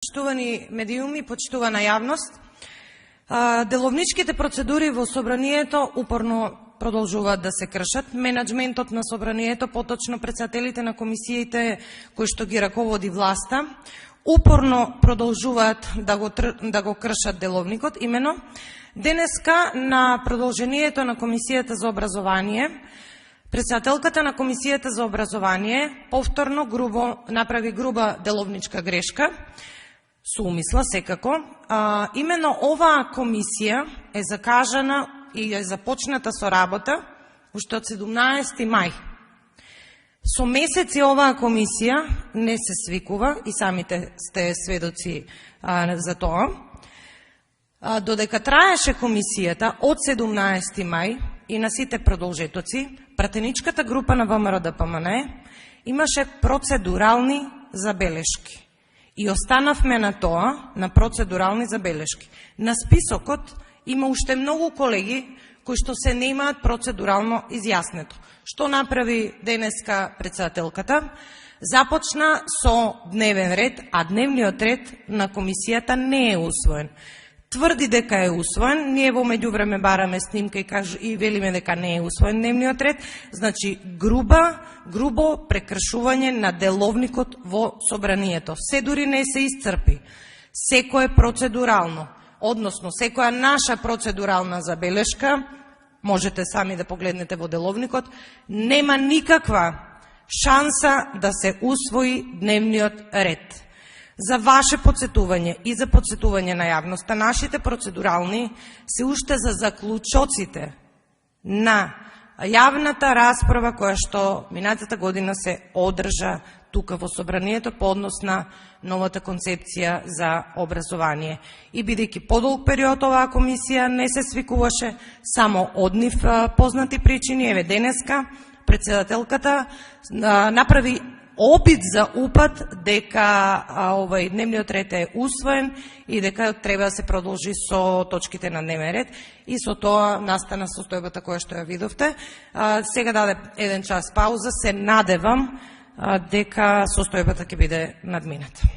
Почитувани медиуми, почитувана јавност, деловничките процедури во собранието упорно продолжуваат да се кршат. Менаџментот на собранието, поточно председателите на комисиите кои што ги раководи власта, упорно продолжуваат да го кршат деловникот. Имено, денеска на продолжението на Комисијата за образование, председателката на Комисијата за образование повторно направи груба деловничка грешка, со умисла секако. Имено оваа комисија е закажана и е започната со работа уште од 17 мај. Со месеци оваа комисија не се свикува и самите сте сведоци за тоа. Додека траеше комисијата од 17 мај и на сите продолжетоци, пратеничката група на ВМРО-ДПМНЕ имаше процедурални забелешки. И останавме на тоа, на процедурални забелешки. На списокот има уште многу колеги кои што се немаат процедурално изјаснето. Што направи денеска председателката? Започна со дневен ред, а дневниот ред на комисијата не е усвоен. Тврди дека е усвоен, ние во меѓувреме бараме снимка и велиме дека не е усвоен дневниот ред, значи грубо прекршување на деловникот во собранието. Се дури не се исцрпи. Секое процедурално, односно секоја наша процедурална забелешка, можете сами да погледнете во деловникот, нема никаква шанса да се усвои дневниот ред. За ваше подсетување и за подсетување на јавноста, нашите процедурални се уште за заклучоците на јавната расправа која што минатата година се одржа тука во собранието по однос на новата концепција за образование. И бидејќи подолг период оваа комисија не се свикуваше само од нив познати причини, еве денеска председателката направи обид за упат дека дневниот ред е усвоен и дека треба да се продолжи со точките на дневен ред, и со тоа настана состојбата која што ја видовте. Сега даде еден час пауза, се надевам дека состојбата ќе биде надмината.